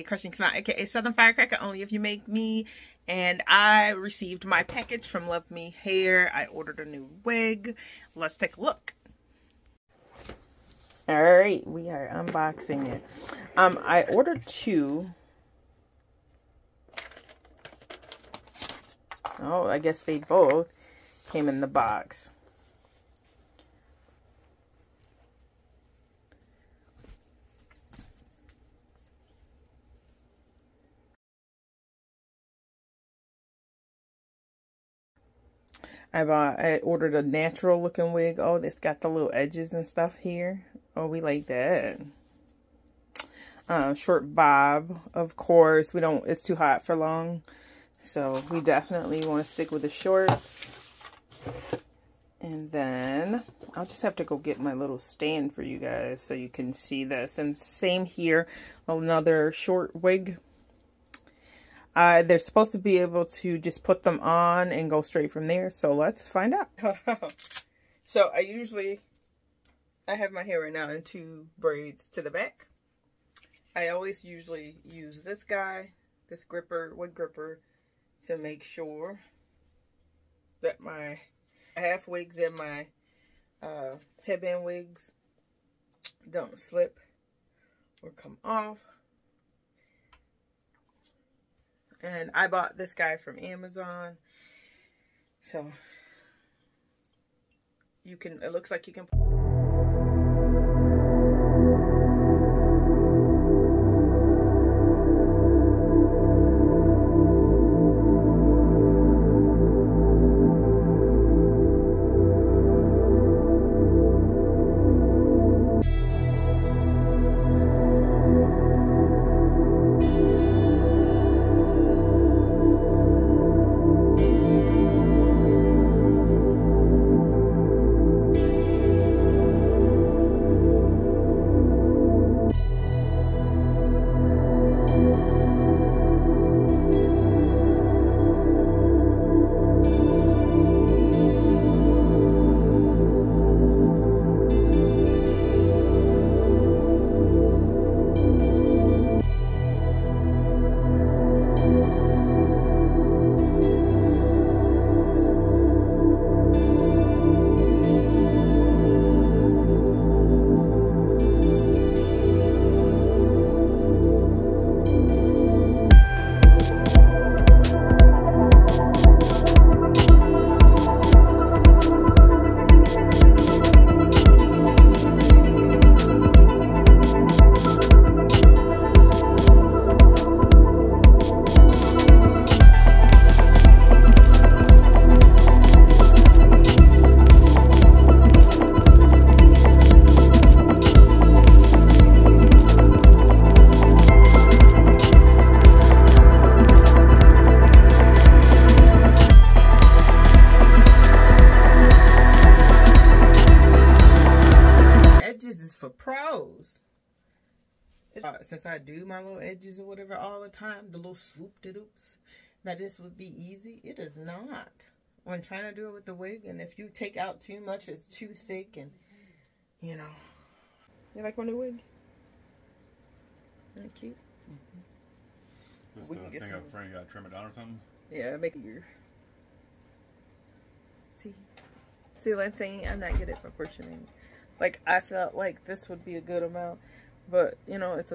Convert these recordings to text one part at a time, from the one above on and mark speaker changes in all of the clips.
Speaker 1: Crushing Smile, aka Southern Firecracker, only if you make me. And I received my package from Love Me Hair. I ordered a new wig. Let's take a look. Alright, we are unboxing it. I ordered 2. Oh, I guess they both came in the box. I ordered a natural looking wig. Oh, it's got the little edges and stuff here. Oh, we like that. Short bob, of course. It's too hot for long. So we definitely want to stick with the shorts. And then I'll just have to go get my little stand for you guys so you can see this. And same here, another short wig. They're supposed to be able to just put them on and go straight from there. So let's find out. So I have my hair right now in 2 braids to the back. I always usually use this guy, this wig gripper, to make sure that my half wigs and my headband wigs don't slip or come off. And I bought this guy from Amazon. So it looks like you can for pros. Since I do my little edges or whatever all the time, the little swoop-de-doops, that this would be easy. It is not. When trying to do it with the wig, and if you take out too much, it's too thick, and you know. You like my new wig? Isn't it cute?
Speaker 2: Is this the thing up front, you gotta trim it down or something?
Speaker 1: Yeah, make it your. See, like saying I'm not good at proportioning. Like, I felt like this would be a good amount, but you know, it's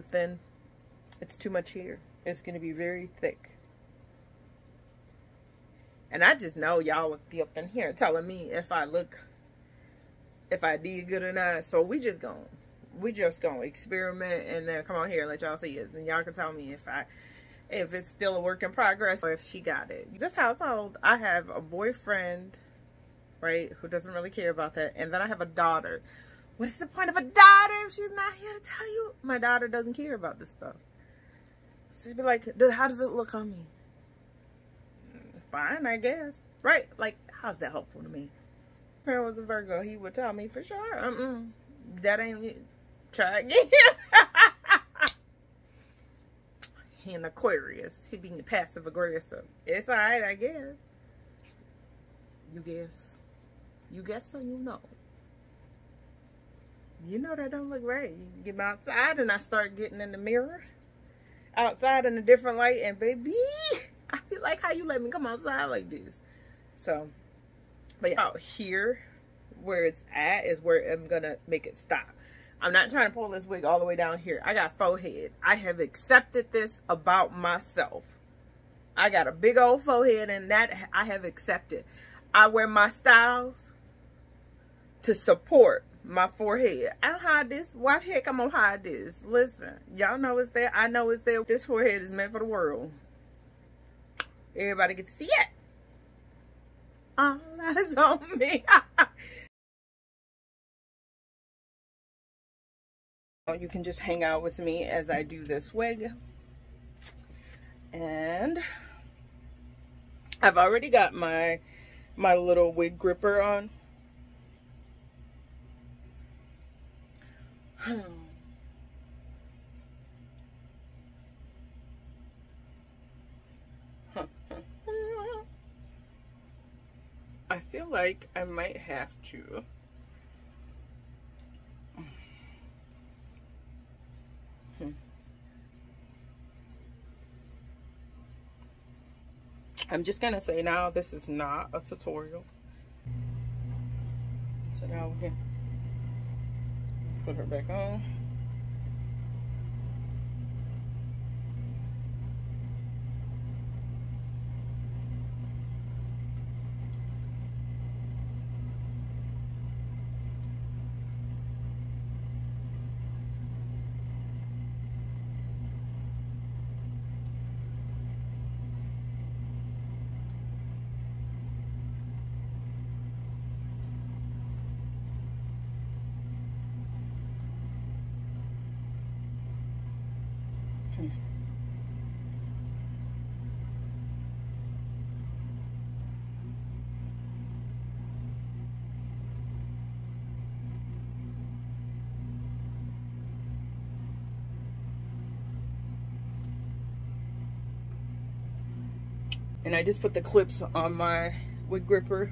Speaker 1: too much hair. It's gonna be very thick. And I just know y'all would be up in here telling me if I did good or not. So we just gonna experiment and then come on here and let y'all see it. And y'all can tell me if it's still a work in progress or if she got it. This household, I have a boyfriend, right, who doesn't really care about that. And then I have a daughter. What is the point of a daughter if she's not here to tell you? My daughter doesn't care about this stuff. So she'd be like, how does it look on me? Fine, I guess. Right? Like, how's that helpful to me? If I was a Virgo, he would tell me for sure. That ain't it. Try again. He an Aquarius. He being passive aggressive. It's alright, I guess. You guess. You guess so you know. You know that don't look right. You get outside and I start getting in the mirror. outside in a different light, and baby, I feel like how you let me come outside like this. So, but yeah, out here where it's at is where I'm gonna make it stop. I'm not trying to pull this wig all the way down here. I got forehead. I have accepted this about myself. I got a big old forehead, and that I have accepted. I wear my styles to support my forehead. I don't hide this. Why the heck I'm gonna hide this? Listen, y'all know it's there. I know it's there. This forehead is meant for the world. Everybody get to see it. All eyes on me. You can just hang out with me as I do this wig. And I've already got my little wig gripper on. I feel like I might have to I'm just gonna say now, this is not a tutorial. So now we can put her back on. And I just put the clips on my wig gripper.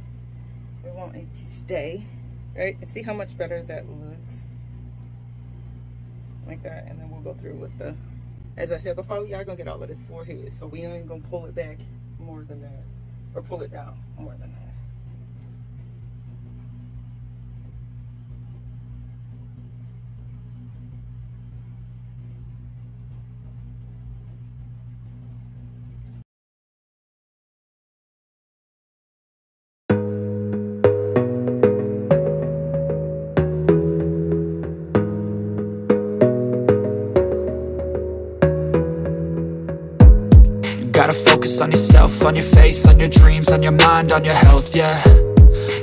Speaker 1: I want it to stay, right? And see how much better that looks. Like that. And then we'll go through with the, as I said before, y'all gonna get all of this forehead. So we ain't gonna pull it back more than that. Or pull it down more than that.
Speaker 3: Gotta focus on yourself, on your faith, on your dreams, on your mind, on your health, yeah.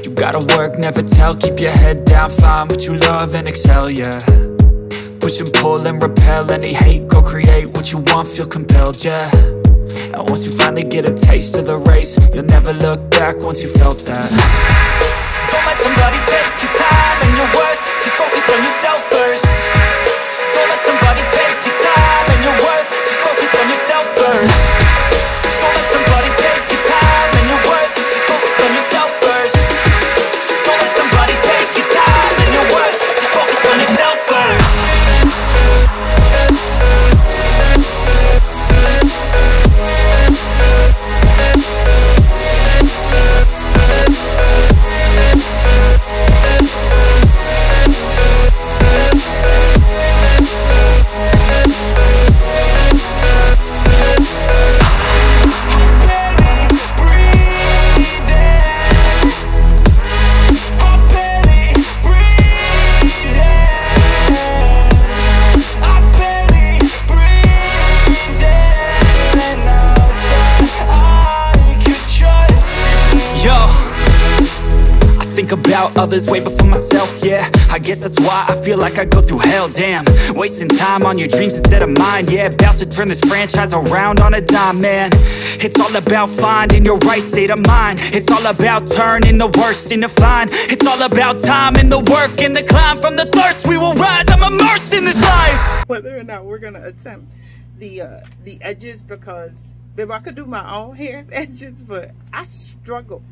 Speaker 3: You gotta work, never tell, keep your head down, find what you love and excel, yeah. Push and pull and repel any hate, go create what you want, feel compelled, yeah. And once you finally get a taste of the race, you'll never look back once you felt that. Don't let somebody take your time and your worth, just focus on yourself first. Don't let somebody take your time and your worth, just focus on yourself first. Don't let somebody take your time and your worth, just focus on yourself first. Don't let somebody take your time and your worth, just focus on yourself first. About others way before myself, yeah. I guess that's why I feel like I go through hell, damn. Wasting time on your dreams instead of mine, yeah. About to turn this franchise around on a dime, man. It's all about finding your right state of mind. It's all about turning the worst into fine. It's all about time and the work and the climb. From the thirst we will rise, I'm immersed in this life.
Speaker 1: Whether or not we're gonna attempt the edges, because babe, I could do my own hair's edges, but I struggle.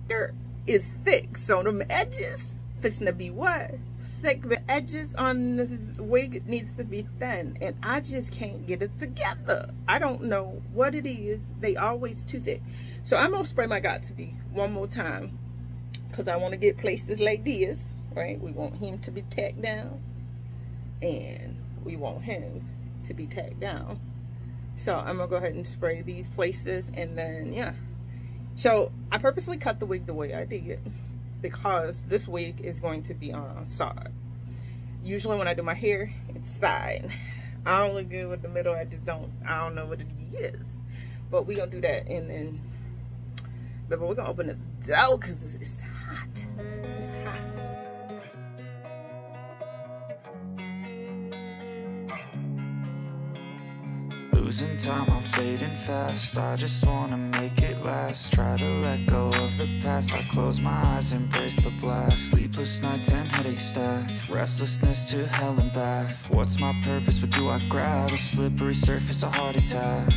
Speaker 1: There is thick, so them edges fixing to be what? thick. The edges on the wig needs to be thin, and I just can't get it together. I don't know what it is. They always too thick. So I'm gonna spray my Got2b one more time because I want to get places like this, right? We want him to be tacked down, and we want him to be tacked down. So I'm gonna go ahead and spray these places, and then yeah. So I purposely cut the wig the way I did it because this wig is going to be on side. Usually when I do my hair, it's side. I don't look good with the middle. I don't know what it is. But we're gonna do that, and then but we're gonna open this door because it's hot. It's hot.
Speaker 3: Losing time, I'm fading fast. I just wanna make it last. Try to let go of the past. I close my eyes, embrace the blast. Sleepless nights and headache stack. Restlessness to hell and back. What's my purpose? What do I grab? A slippery surface, a heart attack.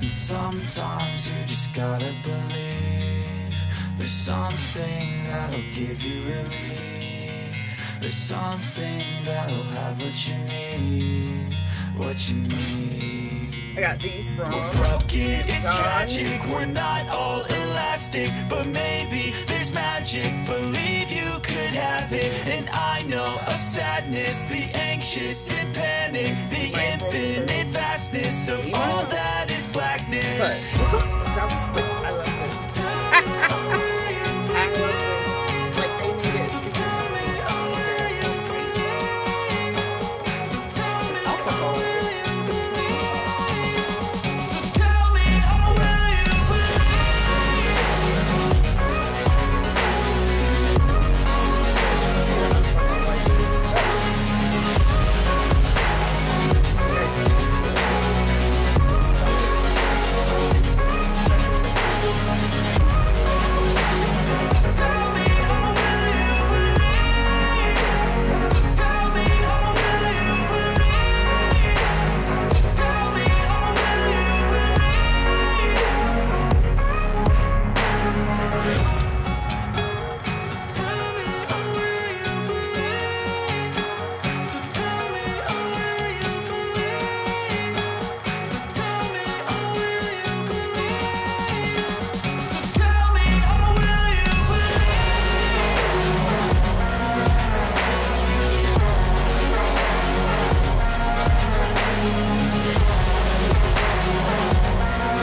Speaker 3: And sometimes you just gotta believe there's something that'll give you relief. There's something that'll have what you need. What you need.
Speaker 1: I got these from
Speaker 3: We're broken, it's tragic. We're not all elastic, but maybe there's magic. Believe you could have it. And I know of sadness, the anxious and panic, the infinite vastness of all that is blackness.
Speaker 1: That was quick. I love this. I love this. Like they need it.